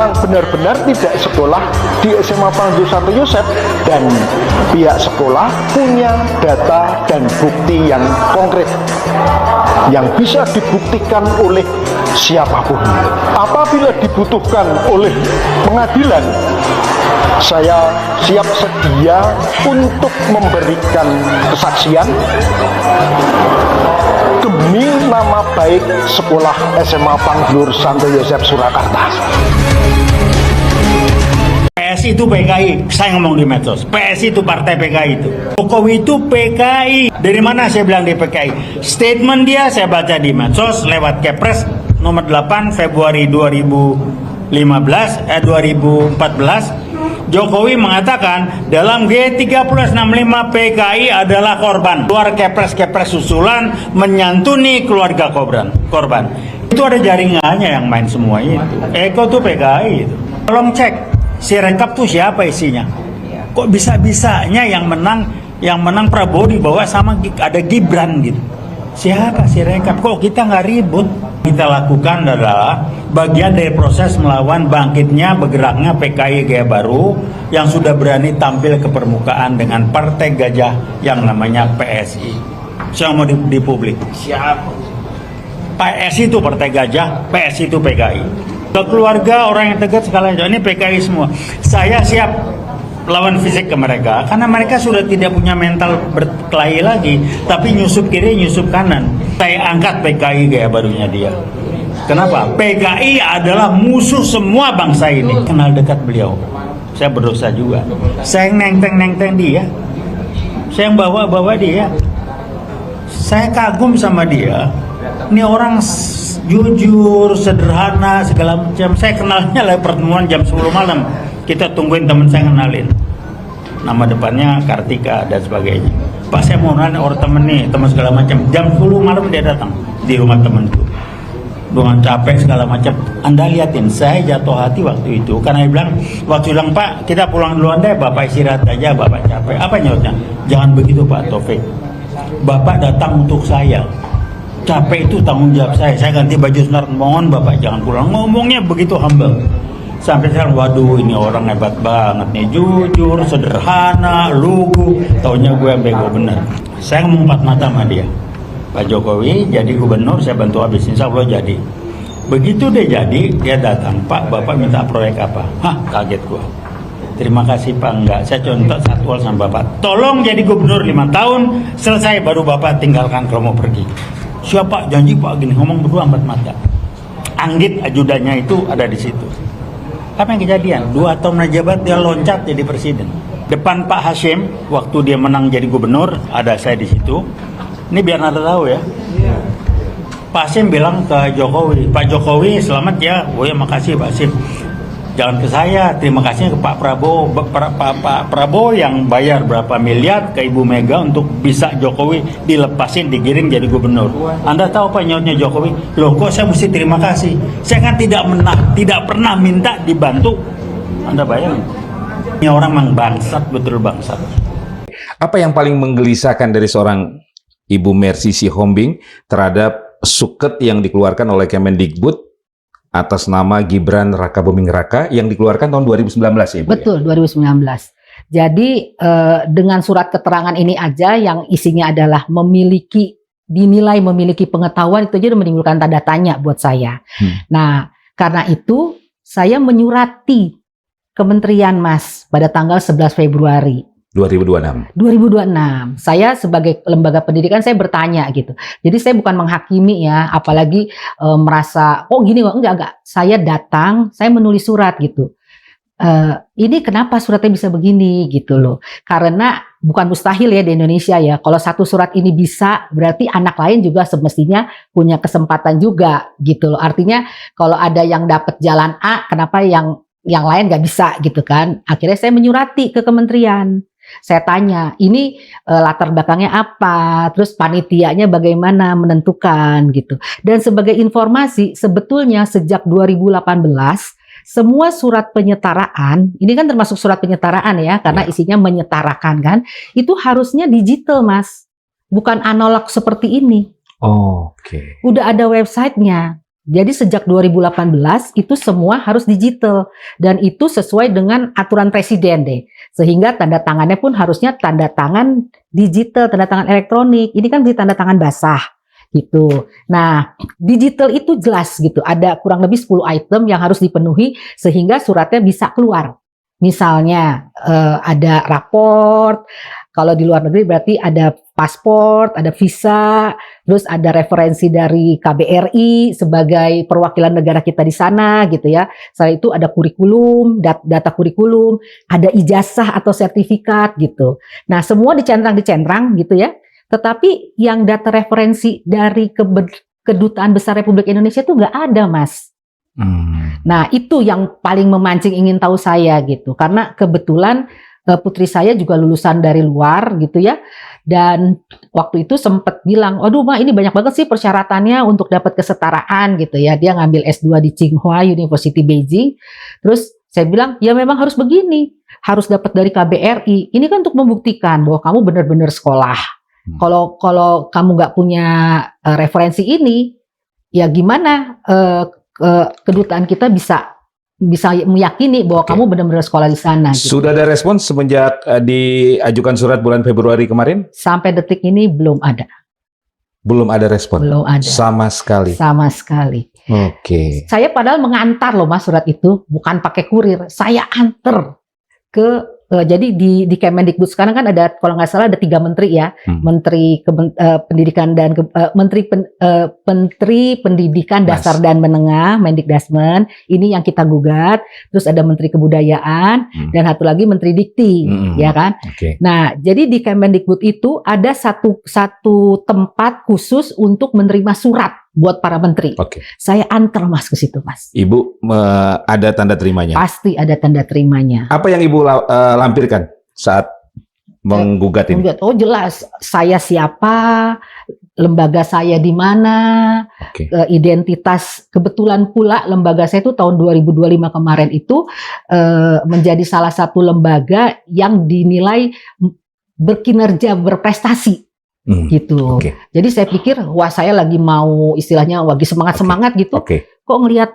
memang benar-benar tidak sekolah di SMA Pangju Santo Yosep dan pihak sekolah punya data dan bukti yang konkret yang bisa dibuktikan oleh siapapun. Apabila dibutuhkan oleh pengadilan, saya siap sedia untuk memberikan kesaksian demi nama baik sekolah SMA Pangglur Santo Yosep Surakarta. PSI itu PKI, saya ngomong di medsos. PSI itu partai PKI itu. Jokowi itu PKI. Dari mana saya bilang di PKI? Statement dia saya baca di medsos lewat Kepres nomor 8 Februari 2014. Jokowi mengatakan dalam G3065 PKI adalah korban. Keluar Kepres susulan menyantuni keluarga korban. Itu ada jaringannya yang main semua itu. Eko tuh PKI itu. Tolong cek si rekap tuh siapa isinya. Kok bisa-bisanya yang menang Prabowo dibawa sama ada Gibran gitu. Siapa si rekap? Kok kita nggak ribut? Kita lakukan adalah bagian dari proses melawan bangkitnya, bergeraknya PKI Gaya Baru yang sudah berani tampil ke permukaan dengan partai gajah yang namanya PSI. Saya mau di publik. Siapa? PSI itu partai gajah, PSI itu PKI. Keluarga orang yang tegas sekalian, ini PKI semua. Saya siap lawan fisik ke mereka karena mereka sudah tidak punya mental berkelahi lagi, tapi nyusup kiri nyusup kanan. Saya angkat PKI Gaya Barunya dia. Kenapa? PKI adalah musuh semua bangsa ini. Kenal dekat beliau, saya berdosa juga. Saya nenteng dia, saya bawa dia. Saya kagum sama dia. Ini orang jujur, sederhana, segala macam. Saya kenalnya lewat pertemuan jam 10 malam. Kita tungguin teman saya kenalin. Nama depannya Kartika dan sebagainya. Pak, saya mau nanya orang temen nih, teman segala macam. Jam 10 malam dia datang di rumah temanku. Dengan capek segala macam. Anda liatin, saya jatuh hati waktu itu karena dia bilang, Pak, kita pulang duluan deh, Bapak istirahat aja, Bapak capek. Apa nyautnya? Jangan begitu Pak Taufik. Bapak datang untuk saya. Capek itu tanggung jawab saya ganti baju sunat, mohon Bapak jangan pulang. Ngomongnya begitu humble. Sampai sekarang, waduh ini orang hebat banget nih, jujur, sederhana, lugu. Taunya gue yang bego bener. Saya ngomong empat mata sama dia. Pak Jokowi jadi gubernur, saya bantu habis, insya Allah jadi. Begitu dia jadi, dia datang, Pak, Bapak minta proyek apa? Hah, kaget gue. Terima kasih Pak, enggak. Saya contoh satu sama Bapak. Tolong jadi gubernur 5 tahun, selesai baru Bapak tinggalkan kalau mau pergi. Siapa? Janji Pak, gini, ngomong berdua empat mata. Anggit ajudannya itu ada di situ. Apa yang kejadian? 2 tahun menjabat dia loncat jadi presiden. Depan Pak Hashim, waktu dia menang jadi gubernur, ada saya di situ. Ini biar Anda tahu ya. Pak Hashim bilang ke Jokowi, Pak Jokowi selamat ya. Oh ya makasih Pak Hashim. Jangan ke saya, terima kasih ke Pak Prabowo. Pak Prabowo yang bayar berapa miliar ke Ibu Mega untuk bisa Jokowi dilepasin, digiring jadi gubernur. Anda tahu apa nyautnya Jokowi? Loh kok saya mesti terima kasih? Saya kan tidak pernah minta dibantu. Anda bayangin. Ini orang memang bangsat, betul bangsat. Apa yang paling menggelisahkan dari seorang Ibu Mercy Sihombing terhadap suket yang dikeluarkan oleh Kemendikbud atas nama Gibran Rakabuming Raka yang dikeluarkan tahun 2019 ya Ibu? Betul, 2019. Jadi dengan surat keterangan ini aja yang isinya adalah dinilai memiliki pengetahuan, itu aja menimbulkan tanda tanya buat saya. Nah, karena itu saya menyurati Kementerian Mas pada tanggal 11 Februari 2026. Saya sebagai lembaga pendidikan saya bertanya gitu. Jadi saya bukan menghakimi ya, apalagi merasa oh gini enggak. Saya datang, saya menulis surat gitu. Ini kenapa suratnya bisa begini gitu loh. Karena bukan mustahil ya di Indonesia ya. Kalau satu surat ini bisa, berarti anak lain juga semestinya punya kesempatan juga gitu loh. Artinya kalau ada yang dapat jalan A, kenapa yang lain nggak bisa gitu kan. Akhirnya saya menyurati ke kementerian. Saya tanya, ini latar belakangnya apa, terus panitianya bagaimana menentukan gitu. Dan sebagai informasi, sebetulnya sejak 2018, semua surat penyetaraan, ini kan termasuk surat penyetaraan ya, karena isinya menyetarakan kan, itu harusnya digital Mas, bukan analog seperti ini. Oh, oke. Udah ada websitenya. Jadi sejak 2018 itu semua harus digital dan itu sesuai dengan aturan presiden deh. Sehingga tanda tangannya pun harusnya tanda tangan digital, tanda tangan elektronik. Ini kan tanda tangan basah gitu. Nah, digital itu jelas gitu. Ada kurang lebih 10 item yang harus dipenuhi sehingga suratnya bisa keluar. Misalnya ada raport, kalau di luar negeri berarti ada paspor, ada visa, terus ada referensi dari KBRI sebagai perwakilan negara kita di sana gitu ya. Setelah itu ada kurikulum, data kurikulum, ada ijazah atau sertifikat gitu. Nah, semua dicentrang gitu ya. Tetapi yang data referensi dari Kedutaan Besar Republik Indonesia itu nggak ada, Mas. Nah, itu yang paling memancing ingin tahu saya gitu. Karena kebetulan putri saya juga lulusan dari luar gitu ya. Dan waktu itu sempat bilang, "Aduh, Ma, ini banyak banget sih persyaratannya untuk dapat kesetaraan gitu ya." Dia ngambil S2 di Tsinghua University Beijing. Terus saya bilang, "Ya memang harus begini. Harus dapat dari KBRI. Ini kan untuk membuktikan bahwa kamu benar-benar sekolah. Kalau kamu nggak punya referensi ini, ya gimana kedutaan kita bisa meyakini bahwa kamu benar-benar sekolah di sana." Gitu. Sudah ada respons semenjak diajukan surat bulan Februari kemarin? Sampai detik ini belum ada. Belum ada respon? Belum ada. Sama sekali? Sama sekali. Oke. Saya padahal mengantar loh, Mas, surat itu. Bukan pakai kurir. Saya antar ke jadi di Kemendikbud sekarang kan ada, kalau nggak salah ada 3 menteri ya, Menteri Pendidikan dan Menteri Pendidikan Dasar dan Menengah, Mendikdasmen, ini yang kita gugat. Terus ada Menteri Kebudayaan dan satu lagi Menteri Dikti, ya kan? Okay. Nah, jadi di Kemendikbud itu ada satu tempat khusus untuk menerima surat buat para menteri. Okay. Saya antar, Mas, ke situ, Mas. Ibu ada tanda terimanya? Pasti ada tanda terimanya. Apa yang Ibu lampirkan saat menggugat ini? Oh, jelas. Saya siapa, lembaga saya di mana, identitas. Kebetulan pula lembaga saya itu tahun 2025 kemarin itu menjadi salah satu lembaga yang dinilai berkinerja, berprestasi. Gitu. Jadi saya pikir, wah, saya lagi mau istilahnya lagi semangat gitu. Kok ngelihat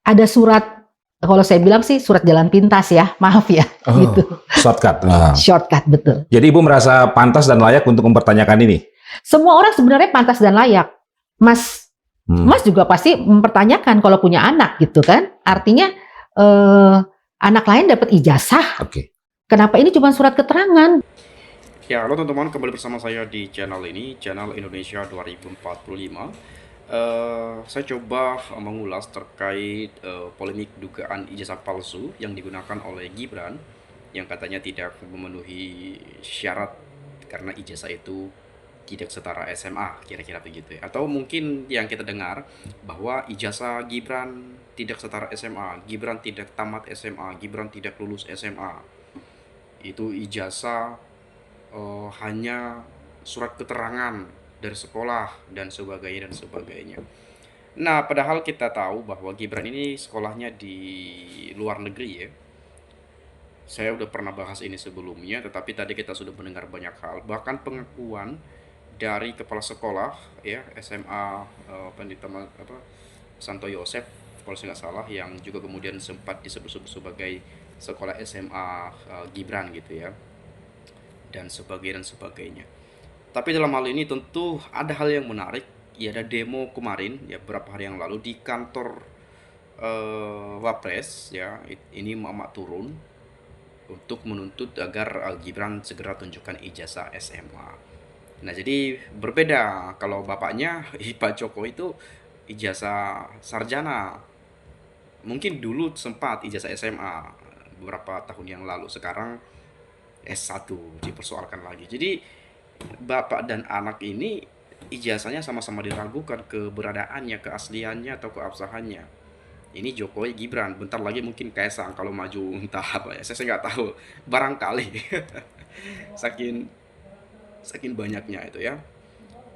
ada surat, kalau saya bilang sih surat jalan pintas ya, maaf ya. Gitu. Shortcut. Shortcut, betul. Jadi Ibu merasa pantas dan layak untuk mempertanyakan ini? Semua orang sebenarnya pantas dan layak. Mas juga pasti mempertanyakan kalau punya anak gitu kan. Artinya anak lain dapat ijazah. Kenapa ini cuma surat keterangan? Ya, halo teman-teman, kembali bersama saya di channel ini, channel Indonesia 2045. Saya coba mengulas terkait polemik dugaan ijazah palsu yang digunakan oleh Gibran, yang katanya tidak memenuhi syarat karena ijazah itu tidak setara SMA, kira-kira begitu ya. Atau mungkin yang kita dengar bahwa ijazah Gibran tidak setara SMA, Gibran tidak tamat SMA, Gibran tidak lulus SMA. Itu ijazah hanya surat keterangan dari sekolah dan sebagainya. Nah, padahal kita tahu bahwa Gibran ini sekolahnya di luar negeri ya. Saya udah pernah bahas ini sebelumnya, tetapi tadi kita sudah mendengar banyak hal, bahkan pengakuan dari kepala sekolah ya SMA Pendeta Santo Yosef kalau saya nggak salah, yang juga kemudian sempat disebut-sebut sebagai sekolah SMA Gibran gitu ya. Dan sebagainya. Tapi dalam hal ini tentu ada hal yang menarik. Ya, ada demo kemarin ya beberapa hari yang lalu di kantor Wapres ya. Ini Mama turun untuk menuntut agar Gibran segera tunjukkan ijazah SMA. Nah, jadi berbeda kalau bapaknya Pak Jokowi itu ijazah sarjana. Mungkin dulu sempat ijazah SMA beberapa tahun yang lalu, sekarang S1 dipersoalkan lagi. Jadi bapak dan anak ini ijazahnya sama-sama diragukan keberadaannya, keasliannya atau keabsahannya. Ini Jokowi, Gibran, bentar lagi mungkin Kaisang kalau maju entah apa ya. Saya nggak tahu, barangkali. saking banyaknya itu ya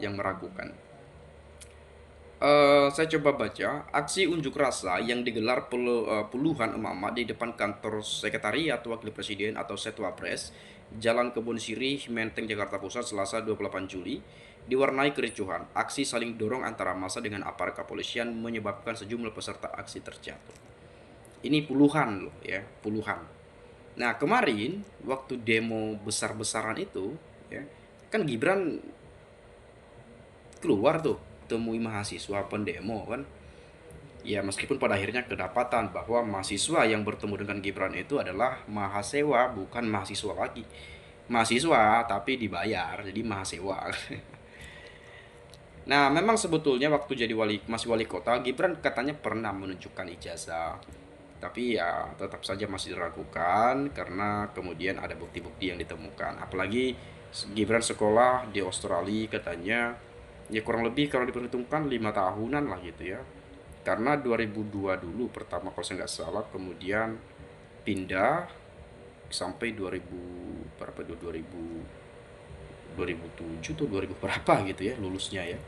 yang meragukan. Saya coba baca aksi unjuk rasa yang digelar puluhan emak-emak di depan kantor sekretariat wakil presiden atau Setwapres, Jalan Kebun Sirih, Menteng, Jakarta Pusat, Selasa 28 Juli diwarnai kericuhan. Aksi saling dorong antara massa dengan aparat kepolisian menyebabkan sejumlah peserta aksi terjatuh. Ini puluhan loh ya, puluhan. Nah kemarin waktu demo besar-besaran itu ya, kan Gibran keluar tuh temui mahasiswa pendemo kan. Ya meskipun pada akhirnya kedapatan bahwa mahasiswa yang bertemu dengan Gibran itu adalah mahasiswa, bukan mahasiswa lagi. Mahasiswa tapi dibayar, jadi mahasiswa. Nah, memang sebetulnya waktu jadi masih wali kota, Gibran katanya pernah menunjukkan ijazah. Tapi ya tetap saja masih diragukan karena kemudian ada bukti-bukti yang ditemukan. Apalagi Gibran sekolah di Australia katanya ya kurang lebih kalau diperhitungkan 5 tahunan lah gitu ya. Karena 2002 dulu pertama kalau saya nggak salah, kemudian pindah sampai 2000 berapa 2007 atau 2000 berapa gitu ya lulusnya ya.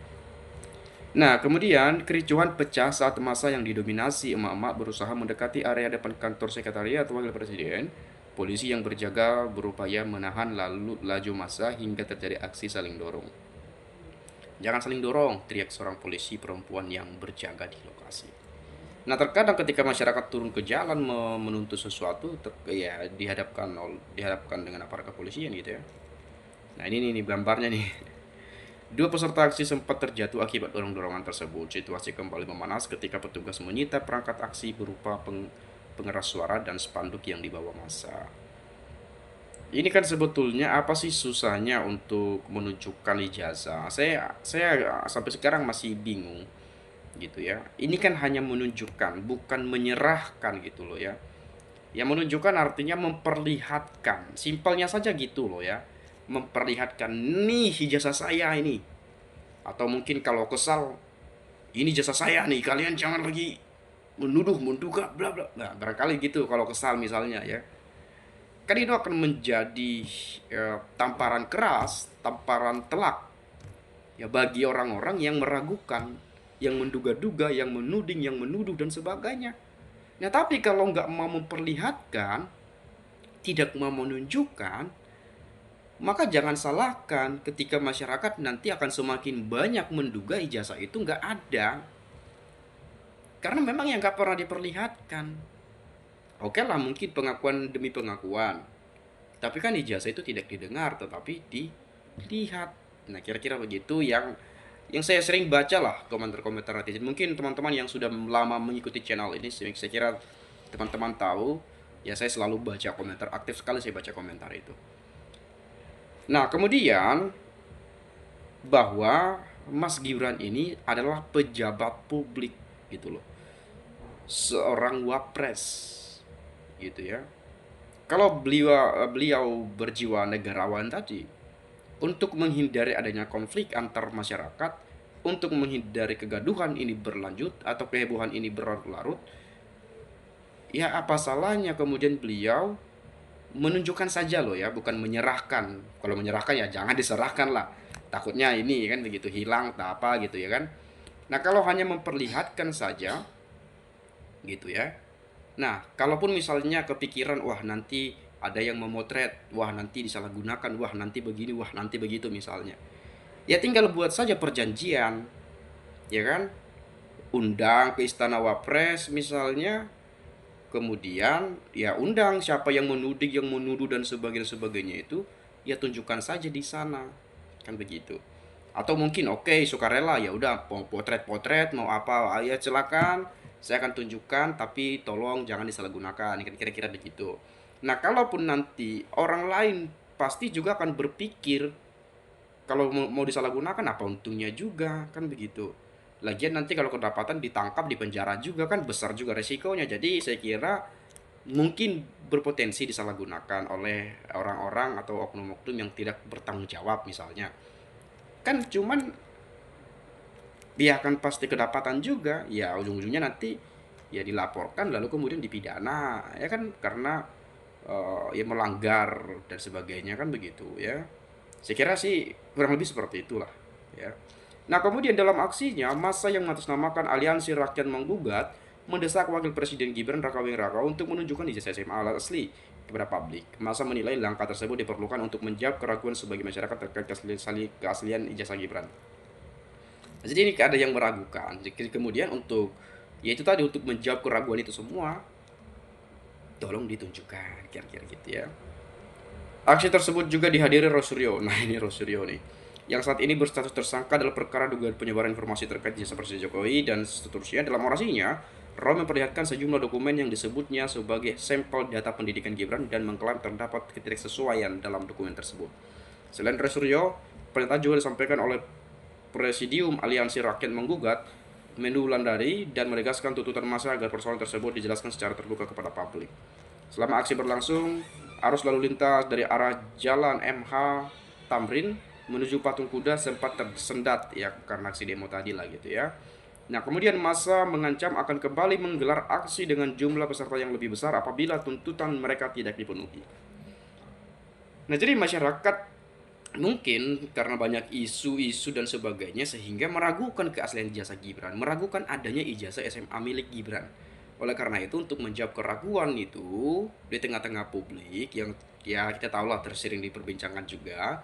Nah, kemudian kericuhan pecah saat massa yang didominasi emak-emak berusaha mendekati area depan kantor sekretariat wakil presiden. Polisi yang berjaga berupaya menahan laju massa hingga terjadi aksi saling dorong. Jangan saling dorong, teriak seorang polisi perempuan yang berjaga di lokasi. Nah, terkadang ketika masyarakat turun ke jalan menuntut sesuatu, ya dihadapkan dengan aparat kepolisian gitu ya. Nah, ini gambarnya nih. Dua peserta aksi sempat terjatuh akibat dorong-dorongan tersebut. Situasi kembali memanas ketika petugas menyita perangkat aksi berupa pengeras suara dan spanduk yang dibawa massa. Ini kan sebetulnya apa sih susahnya untuk menunjukkan ijazah? Saya sampai sekarang masih bingung gitu ya. Ini kan hanya menunjukkan, bukan menyerahkan gitu loh ya. Yang menunjukkan artinya memperlihatkan. Simpelnya saja gitu loh ya. Memperlihatkan nih ijazah saya ini, atau mungkin kalau kesal ini ijazah saya nih, kalian jangan lagi menuduh menduga bla bla. Nah barangkali gitu kalau kesal misalnya ya, kan itu akan menjadi tamparan keras, tamparan telak ya bagi orang-orang yang meragukan, yang menduga-duga, yang menuding, yang menuduh dan sebagainya. Nah tapi kalau nggak mau memperlihatkan, tidak mau menunjukkan, maka jangan salahkan ketika masyarakat nanti akan semakin banyak menduga ijazah itu nggak ada. Karena memang yang nggak pernah diperlihatkan. Oke lah mungkin pengakuan demi pengakuan. Tapi kan ijazah itu tidak didengar tetapi dilihat. Nah kira-kira begitu yang saya sering baca lah komentar-komentar netizen. Mungkin teman-teman yang sudah lama mengikuti channel ini, saya kira teman-teman tahu. Ya saya selalu baca komentar, aktif sekali saya baca komentar itu. Nah kemudian bahwa Mas Gibran ini adalah pejabat publik gitu loh, seorang wapres gitu ya. Kalau beliau berjiwa negarawan tadi, untuk menghindari adanya konflik antar masyarakat, untuk menghindari kegaduhan ini berlanjut atau kehebohan ini berlarut-larut, ya apa salahnya kemudian beliau menunjukkan saja loh ya, bukan menyerahkan. Kalau menyerahkan ya jangan diserahkan lah, takutnya ini kan begitu hilang tak apa gitu ya kan. Nah kalau hanya memperlihatkan saja gitu ya, nah kalaupun misalnya kepikiran wah nanti ada yang memotret, wah nanti disalahgunakan, wah nanti begini, wah nanti begitu misalnya, ya tinggal buat saja perjanjian ya kan, undang ke Istana Wapres misalnya, kemudian ya undang siapa yang menuding, yang menuduh dan sebagainya itu, ya tunjukkan saja di sana kan begitu. Atau mungkin oke, sukarela ya udah, mau potret mau apa ya silakan, saya akan tunjukkan tapi tolong jangan disalahgunakan, kira-kira begitu. Nah kalaupun nanti orang lain pasti juga akan berpikir kalau mau disalahgunakan apa untungnya juga kan begitu. Lagian nanti kalau kedapatan ditangkap di penjara juga kan besar juga resikonya. Jadi saya kira mungkin berpotensi disalahgunakan oleh orang-orang atau oknum-oknum yang tidak bertanggung jawab misalnya. Kan cuman dia akan pasti kedapatan juga, ya ujung-ujungnya nanti ya dilaporkan lalu kemudian dipidana ya kan, karena ya melanggar dan sebagainya kan begitu ya. Saya kira sih kurang lebih seperti itulah ya. Nah kemudian dalam aksinya, massa yang mengatasnamakan Aliansi Rakyat Menggugat mendesak Wakil Presiden Gibran Rakabuming Raka untuk menunjukkan ijazah SMA asli kepada publik. Masa menilai langkah tersebut diperlukan untuk menjawab keraguan sebagai masyarakat terkait keaslian ijazah Gibran. Jadi ini ada yang meragukan. Jadi kemudian untuk yaitu tadi untuk menjawab keraguan itu semua, tolong ditunjukkan kira-kira gitu ya. Aksi tersebut juga dihadiri Rosuryo. Nah ini Rosuryo nih, yang saat ini berstatus tersangka dalam perkara dugaan penyebaran informasi terkait jasa Presiden Jokowi dan seterusnya. Dalam orasinya, Roy memperlihatkan sejumlah dokumen yang disebutnya sebagai sampel data pendidikan Gibran dan mengklaim terdapat ketidaksesuaian dalam dokumen tersebut. Selain Rosuryo, pernyataan juga disampaikan oleh Presidium Aliansi Rakyat Menggugat, Menlu Wulandari, dan menegaskan tuntutan massa agar persoalan tersebut dijelaskan secara terbuka kepada publik. Selama aksi berlangsung, arus lalu lintas dari arah Jalan MH Tamrin menuju Patung Kuda sempat tersendat ya karena aksi demo tadi lah gitu ya. Nah kemudian massa mengancam akan kembali menggelar aksi dengan jumlah peserta yang lebih besar apabila tuntutan mereka tidak dipenuhi. Nah jadi masyarakat mungkin karena banyak isu-isu dan sebagainya sehingga meragukan keaslian ijazah Gibran, meragukan adanya ijazah SMA milik Gibran. Oleh karena itu untuk menjawab keraguan itu di tengah-tengah publik yang ya kita tahu lah tersering diperbincangkan juga.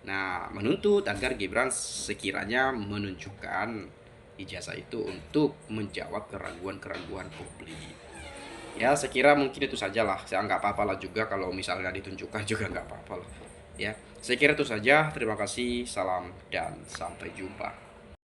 Nah menuntut agar Gibran sekiranya menunjukkan ijazah itu untuk menjawab keraguan-keraguan publik. Ya sekira mungkin itu sajalah. Saya nggak apa-apa lah juga kalau misalnya ditunjukkan juga nggak apa-apa lah. Ya, saya kira itu saja. Terima kasih, salam, dan sampai jumpa.